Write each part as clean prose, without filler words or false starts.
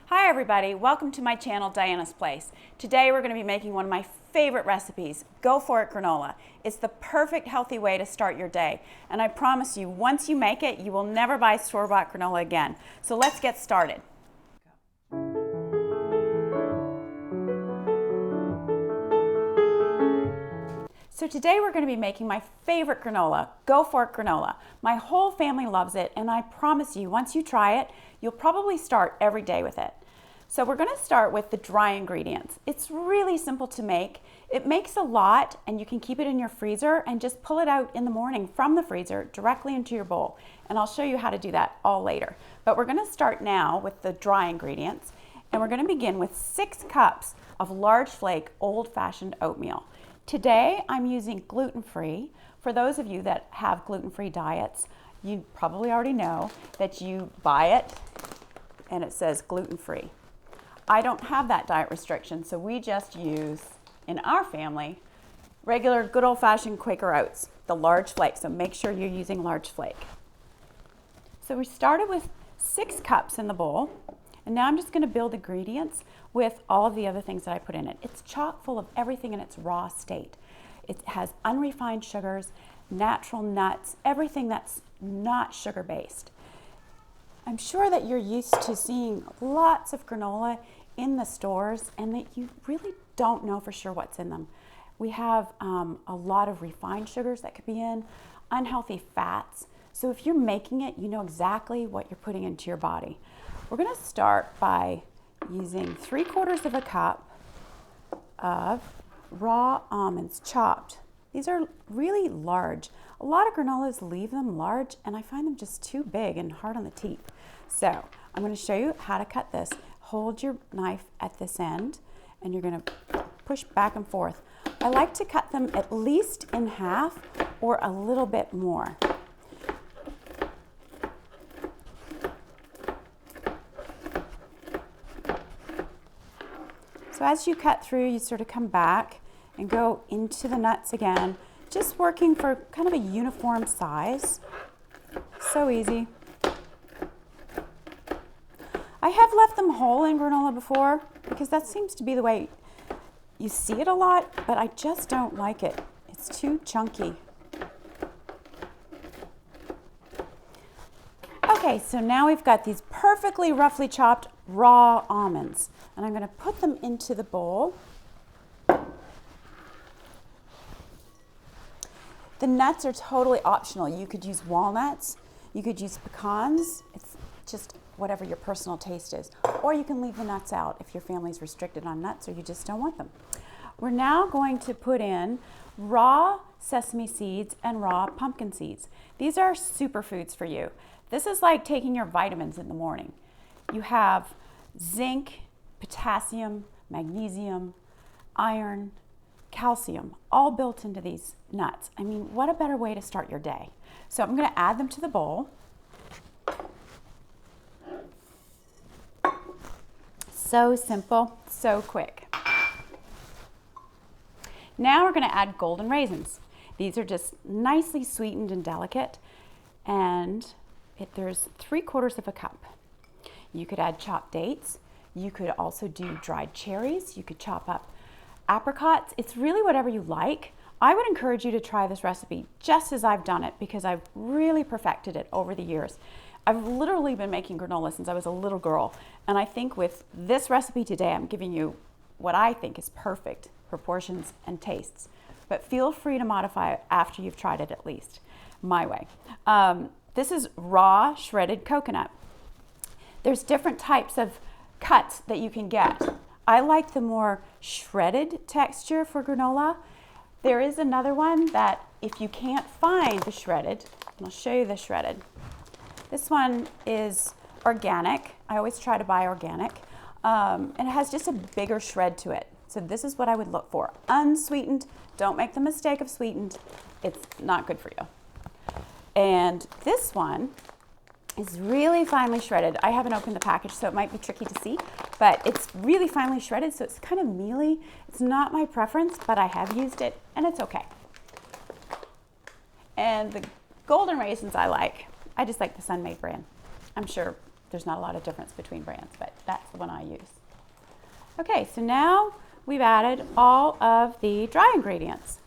Hi everybody, welcome to my channel, Diana's Place. Today we're going to be making one of my favorite recipes, Go For It granola. It's the perfect healthy way to start your day. And I promise you, once you make it, you will never buy store-bought granola again. So let's get started. So today we're going to be making my favorite granola, Go For It granola. My whole family loves it, and I promise you, once you try it, you'll probably start every day with it. So we're going to start with the dry ingredients. It's really simple to make. It makes a lot, and you can keep it in your freezer and just pull it out in the morning from the freezer directly into your bowl. And I'll show you how to do that all later. But we're going to start now with the dry ingredients, and we're going to begin with 6 cups of large flake Old Fashioned Oatmeal. Today I'm using gluten-free. For those of you that have gluten-free diets, you probably already know that you buy it and it says gluten-free. I don't have that diet restriction, so we just use, in our family, regular good old-fashioned Quaker Oats, the large flake, so make sure you're using large flake. So we started with 6 cups in the bowl, and now I'm just going to build ingredients with all of the other things that I put in it. It's chock full of everything in its raw state. It has unrefined sugars, natural nuts, everything that's not sugar-based. I'm sure that you're used to seeing lots of granola in the stores and that you really don't know for sure what's in them. We have a lot of refined sugars that could be in, unhealthy fats. So if you're making it, you know exactly what you're putting into your body. We're going to start by using 3/4 cup of raw almonds chopped. These are really large. A lot of granolas leave them large, and I find them just too big and hard on the teeth. So I'm going to show you how to cut this. Hold your knife at this end, and you're going to push back and forth. I like to cut them at least in half or a little bit more. So as you cut through, you sort of come back and go into the nuts again, just working for kind of a uniform size. So easy. I have left them whole in granola before because that seems to be the way you see it a lot, but I just don't like it. It's too chunky. Okay, so now we've got these perfectly roughly chopped raw almonds, and I'm going to put them into the bowl. The nuts are totally optional. You could use walnuts, you could use pecans. It's just whatever your personal taste is. Or you can leave the nuts out if your family's restricted on nuts or you just don't want them. We're now going to put in raw sesame seeds and raw pumpkin seeds. These are superfoods for you. This is like taking your vitamins in the morning. You have zinc, potassium, magnesium, iron, calcium, all built into these nuts. I mean, what a better way to start your day. So I'm going to add them to the bowl. So simple, so quick. Now we're going to add golden raisins. These are just nicely sweetened and delicate, and there's 3/4 cup. You could add chopped dates. You could also do dried cherries. You could chop up apricots. It's really whatever you like. I would encourage you to try this recipe just as I've done it because I've really perfected it over the years. I've literally been making granola since I was a little girl, and I think with this recipe today, I'm giving you what I think is perfect proportions and tastes. But feel free to modify it after you've tried it at least, my way. This is raw shredded coconut. There's different types of cuts that you can get. I like the more shredded texture for granola. There is another one that if you can't find the shredded, and I'll show you the shredded. This one is organic. I always try to buy organic. And it has just a bigger shred to it. So this is what I would look for. Unsweetened. Don't make the mistake of sweetened. It's not good for you. And this one is really finely shredded. I haven't opened the package, so it might be tricky to see, but it's really finely shredded, so it's kind of mealy. It's not my preference, but I have used it, and it's okay. And the golden raisins I like. I just like the Sun-Maid brand. I'm sure there's not a lot of difference between brands, but that's the one I use. Okay, so now we've added all of the dry ingredients.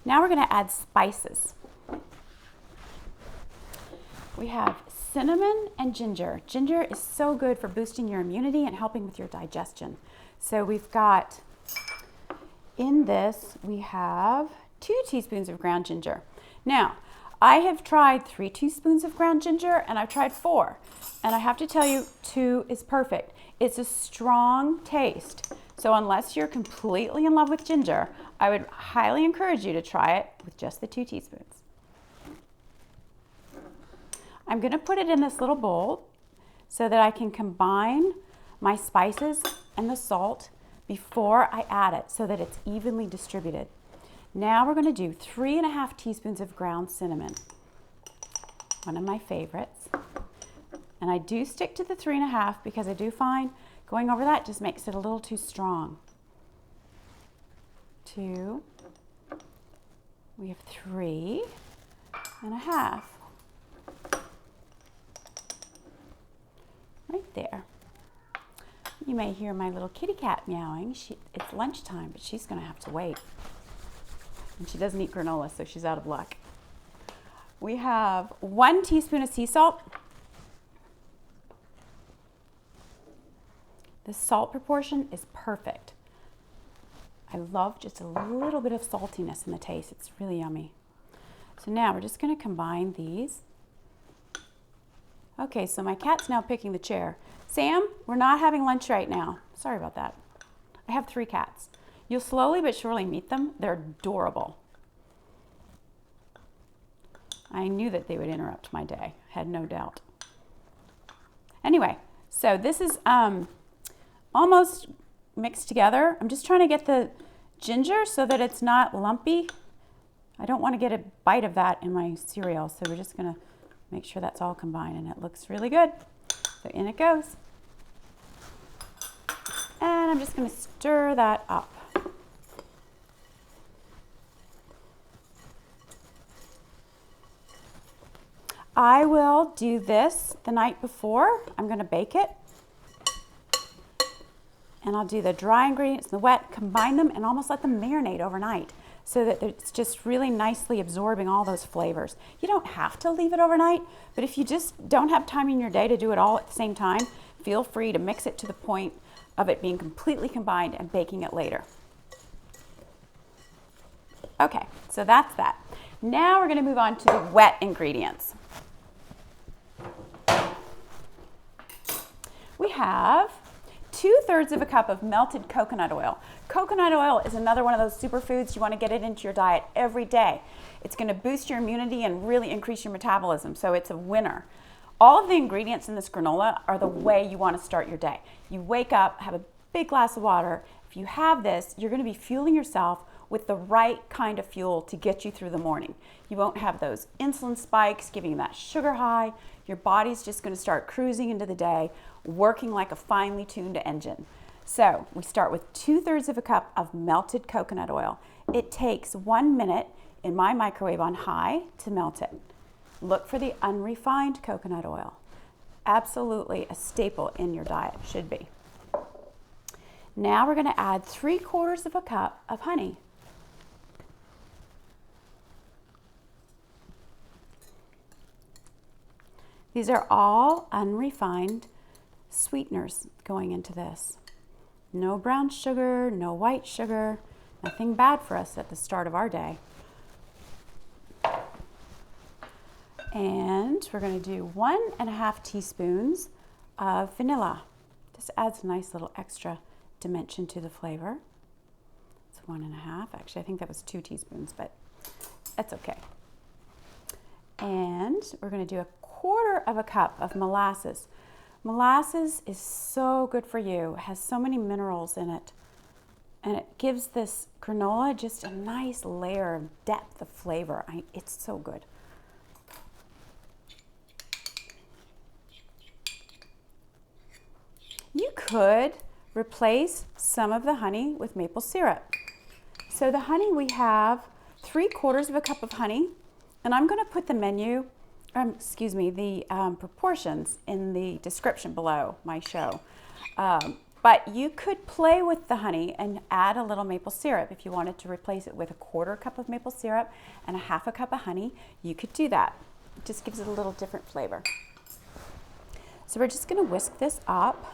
Now we're going to add spices. We have cinnamon and ginger. Ginger is so good for boosting your immunity and helping with your digestion. So we've got, in this, we have 2 teaspoons of ground ginger. Now, I have tried 3 teaspoons of ground ginger and I've tried 4. And I have to tell you, 2 is perfect. It's a strong taste. So unless you're completely in love with ginger, I would highly encourage you to try it with just the 2 teaspoons. I'm going to put it in this little bowl so that I can combine my spices and the salt before I add it so that it's evenly distributed. Now we're going to do 3½ teaspoons of ground cinnamon, one of my favorites. And I do stick to the 3½ because I do find going over that just makes it a little too strong. 2, we have 3½ right there. You may hear my little kitty cat meowing. It's lunchtime, but she's going to have to wait. And she doesn't eat granola, so she's out of luck. We have 1 teaspoon of sea salt. The salt proportion is perfect. I love just a little bit of saltiness in the taste. It's really yummy. So now we're just going to combine these. Okay, so my cat's now picking the chair. Sam, we're not having lunch right now. Sorry about that. I have 3 cats. You'll slowly but surely meet them. They're adorable. I knew that they would interrupt my day. Had no doubt. Anyway, so this is almost mixed together. I'm just trying to get the ginger so that it's not lumpy. I don't want to get a bite of that in my cereal, so we're just going to make sure that's all combined, and it looks really good. So in it goes. And I'm just going to stir that up. I will do this the night before. I'm going to bake it. And I'll do the dry ingredients and the wet, combine them, and almost let them marinate overnight so that it's just really nicely absorbing all those flavors. You don't have to leave it overnight, but if you just don't have time in your day to do it all at the same time, feel free to mix it to the point of it being completely combined and baking it later. Okay, so that's that. Now we're going to move on to the wet ingredients. We have 2/3 of a cup of melted coconut oil. Coconut oil is another one of those superfoods. You want to get it into your diet every day. It's going to boost your immunity and really increase your metabolism, so it's a winner. All of the ingredients in this granola are the way you want to start your day. You wake up, have a big glass of water. If you have this, you're going to be fueling yourself with the right kind of fuel to get you through the morning. You won't have those insulin spikes giving you that sugar high. Your body's just going to start cruising into the day, working like a finely tuned engine. So we start with 2/3 of a cup of melted coconut oil. It takes 1 minute in my microwave on high to melt it. Look for the unrefined coconut oil. Absolutely a staple in your diet, should be. Now we're going to add 3/4 of a cup of honey. These are all unrefined sweeteners going into this. No brown sugar, no white sugar, nothing bad for us at the start of our day. And we're going to do 1½ teaspoons of vanilla. This adds a nice little extra dimension to the flavor. It's 1½. Actually, I think that was 2 teaspoons, but that's okay. And we're going to do 1/4 of a cup of molasses. Molasses is so good for you. It has so many minerals in it. And it gives this granola just a nice layer of depth of flavor. It's so good. You could replace some of the honey with maple syrup. So the honey, we have 3/4 of a cup of honey, and I'm going to put the menu excuse me, the proportions in the description below my show. But you could play with the honey and add a little maple syrup. If you wanted to replace it with a 1/4 cup of maple syrup and a 1/2 cup of honey, you could do that. It just gives it a little different flavor. So we're just going to whisk this up.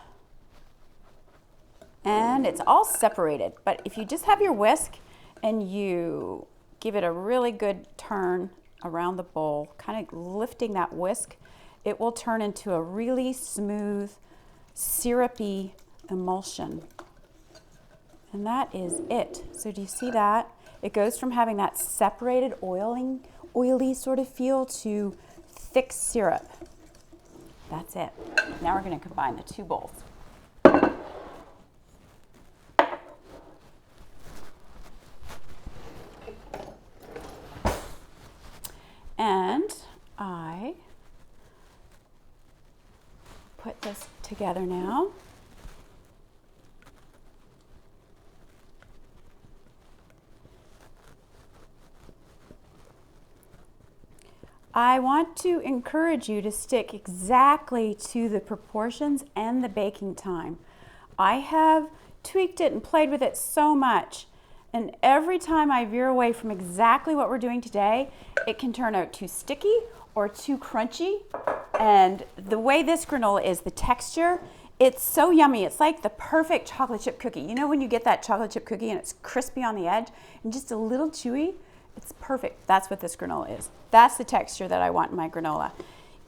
And it's all separated, but if you just have your whisk and you give it a really good turn around the bowl, kind of lifting that whisk, it will turn into a really smooth, syrupy emulsion. And that is it. So do you see that? It goes from having that separated oily sort of feel to thick syrup. That's it. Now we're going to combine the two bowls. And I put this together now. I want to encourage you to stick exactly to the proportions and the baking time. I have tweaked it and played with it so much, and every time I veer away from exactly what we're doing today, it can turn out too sticky or too crunchy. And the way this granola is, the texture, it's so yummy. It's like the perfect chocolate chip cookie. You know when you get that chocolate chip cookie and it's crispy on the edge and just a little chewy? It's perfect. That's what this granola is. That's the texture that I want in my granola.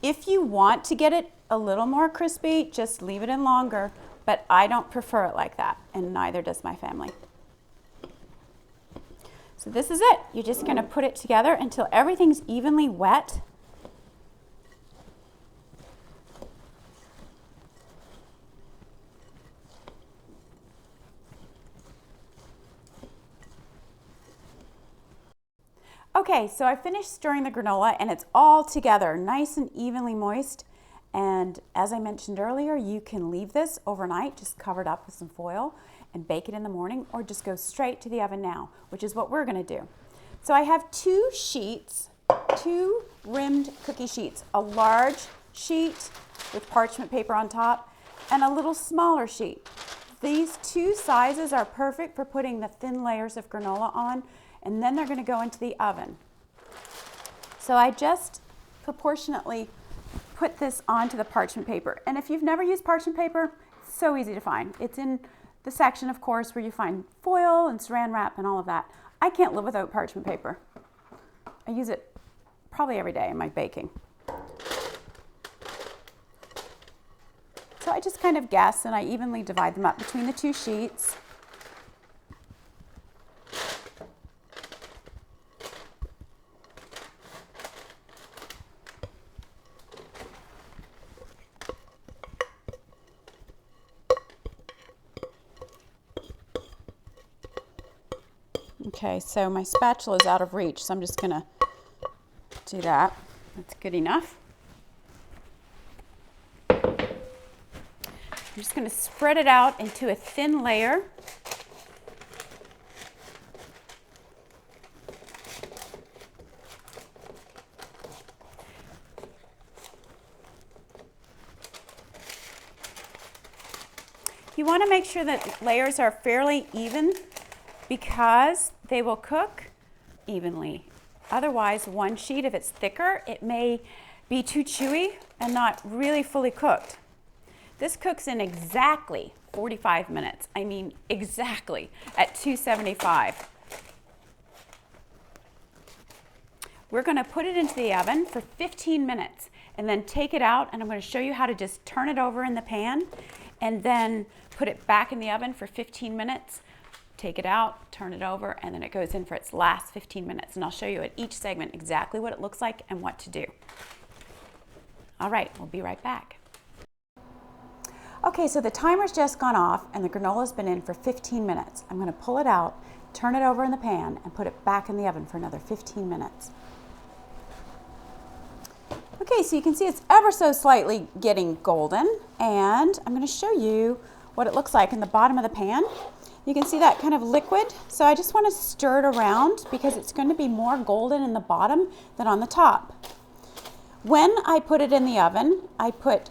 If you want to get it a little more crispy, just leave it in longer, but I don't prefer it like that, and neither does my family. So this is it. You're just going to put it together until everything's evenly wet. Okay, so I finished stirring the granola and it's all together, nice and evenly moist. And as I mentioned earlier, you can leave this overnight, just covered up with some foil, and bake it in the morning, or just go straight to the oven now, which is what we're gonna do. So I have two sheets, two rimmed cookie sheets, a large sheet with parchment paper on top and a little smaller sheet. These two sizes are perfect for putting the thin layers of granola on, and then they're gonna go into the oven. So I just proportionately put this onto the parchment paper. And if you've never used parchment paper, it's so easy to find. It's in the section, of course, where you find foil and saran wrap and all of that. I can't live without parchment paper. I use it probably every day in my baking. So I just kind of guess, and I evenly divide them up between the two sheets. Okay, so my spatula is out of reach, so I'm just gonna do that. That's good enough. I'm just gonna spread it out into a thin layer. You want to make sure that layers are fairly even, because they will cook evenly. Otherwise, one sheet, if it's thicker, it may be too chewy and not really fully cooked. This cooks in exactly 45 minutes. I mean, exactly at 275. We're going to put it into the oven for 15 minutes and then take it out, and I'm going to show you how to just turn it over in the pan and then put it back in the oven for 15 minutes. Take it out, turn it over, and then it goes in for its last 15 minutes. And I'll show you at each segment exactly what it looks like and what to do. All right, we'll be right back. Okay, so the timer's just gone off and the granola's been in for 15 minutes. I'm gonna pull it out, turn it over in the pan, and put it back in the oven for another 15 minutes. Okay, so you can see it's ever so slightly getting golden, and I'm gonna show you what it looks like in the bottom of the pan. You can see that kind of liquid, so I just want to stir it around because it's going to be more golden in the bottom than on the top. When I put it in the oven, I put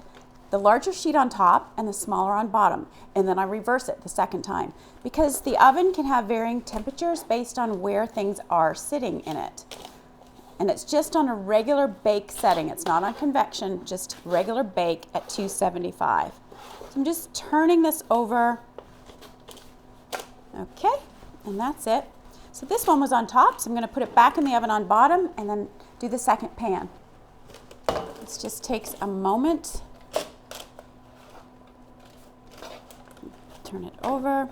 the larger sheet on top and the smaller on bottom, and then I reverse it the second time because the oven can have varying temperatures based on where things are sitting in it. And it's just on a regular bake setting. It's not on convection, just regular bake at 275. So I'm just turning this over. Okay, and that's it. So this one was on top, so I'm going to put it back in the oven on bottom and then do the second pan. This just takes a moment. Turn it over.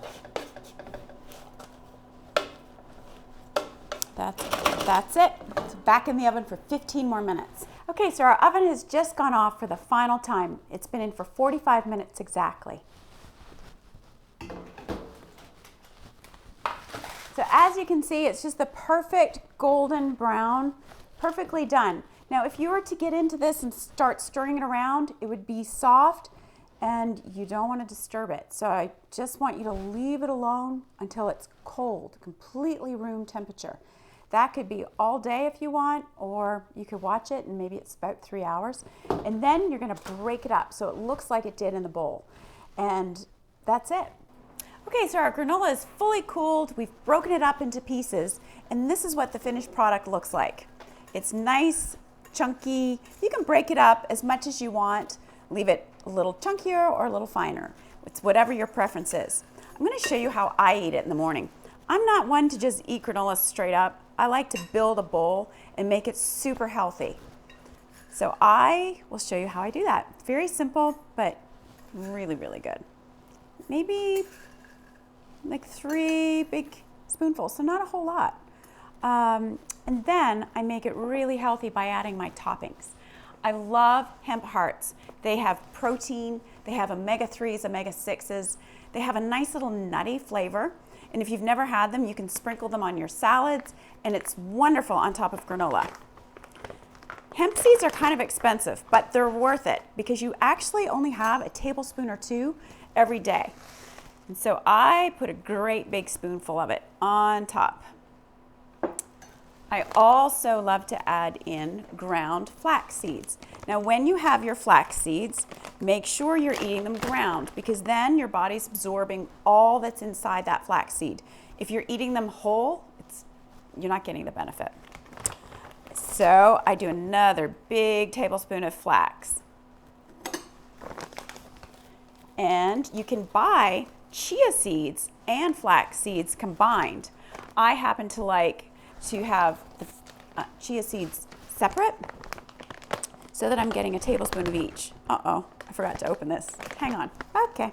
That's it. It's back in the oven for 15 more minutes. Okay, so our oven has just gone off for the final time. It's been in for 45 minutes exactly. So as you can see, it's just the perfect golden brown, perfectly done. Now, if you were to get into this and start stirring it around, it would be soft and you don't want to disturb it. So I just want you to leave it alone until it's cold, completely room temperature. That could be all day if you want, or you could watch it and maybe it's about 3 hours. And then you're going to break it up so it looks like it did in the bowl. And that's it. Okay, so our granola is fully cooled. We've broken it up into pieces, and this is what the finished product looks like. It's nice, chunky. You can break it up as much as you want. Leave it a little chunkier or a little finer. It's whatever your preference is. I'm going to show you how I eat it in the morning. I'm not one to just eat granola straight up. I like to build a bowl and make it super healthy. So I will show you how I do that. Very simple, but really, really good. Maybe like 3 big spoonfuls, so not a whole lot. And then I make it really healthy by adding my toppings. I love hemp hearts. They have protein, they have omega-3s, omega-6s. They have a nice little nutty flavor. And if you've never had them, you can sprinkle them on your salads, and it's wonderful on top of granola. Hemp seeds are kind of expensive, but they're worth it because you actually only have a tablespoon or 2 every day. And so I put a great big spoonful of it on top. I also love to add in ground flax seeds. Now, when you have your flax seeds, make sure you're eating them ground because then your body's absorbing all that's inside that flax seed. If you're eating them whole, you're not getting the benefit. So I do another big tablespoon of flax. And you can buy chia seeds and flax seeds combined. I happen to like to have the chia seeds separate so that I'm getting a tablespoon of each. Uh-oh, I forgot to open this. Hang on. Okay.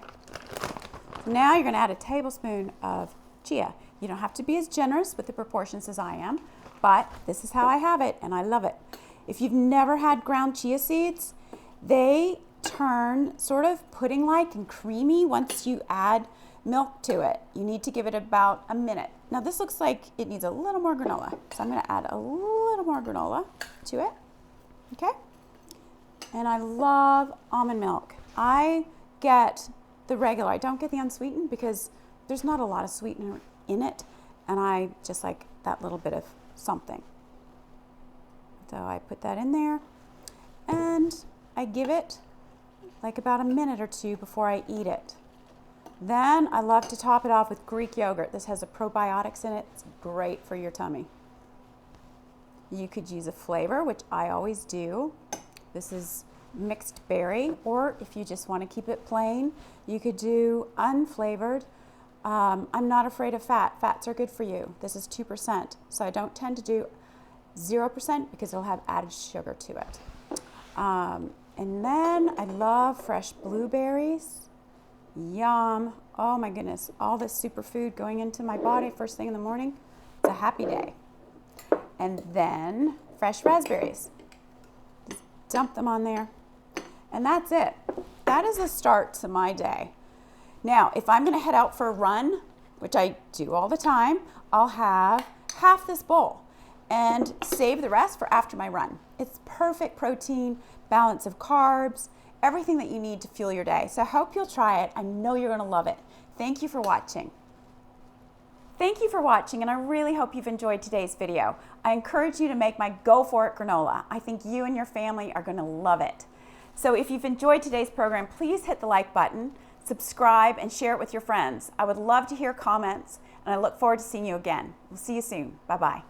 Now you're going to add a tablespoon of chia. You don't have to be as generous with the proportions as I am, but this is how I have it, and I love it. If you've never had ground chia seeds, they turn sort of pudding-like and creamy once you add milk to it. You need to give it about a minute. Now this looks like it needs a little more granola, so I'm going to add a little more granola to it. Okay? And I love almond milk. I get the regular. I don't get the unsweetened because there's not a lot of sweetener in it, and I just like that little bit of something. So I put that in there, and I give it like about a minute or 2 before I eat it. Then I love to top it off with Greek yogurt. This has a probiotics in it. It's great for your tummy. You could use a flavor, which I always do. This is mixed berry, or if you just want to keep it plain, you could do unflavored. I'm not afraid of fat. Fats are good for you. This is 2%, so I don't tend to do 0% because it'll have added sugar to it. And then I love fresh blueberries. Yum. Oh my goodness, all this superfood going into my body first thing in the morning. It's a happy day. And then fresh raspberries. Just dump them on there. And that's it. That is a start to my day. Now, if I'm going to head out for a run, which I do all the time, I'll have half this bowl and save the rest for after my run. It's perfect protein, balance of carbs, everything that you need to fuel your day. So I hope you'll try it. I know you're going to love it. Thank you for watching. Thank you for watching, and I really hope you've enjoyed today's video. I encourage you to make my Go For It granola. I think you and your family are going to love it. So if you've enjoyed today's program, please hit the like button, subscribe, and share it with your friends. I would love to hear comments, and I look forward to seeing you again. We'll see you soon. Bye-bye.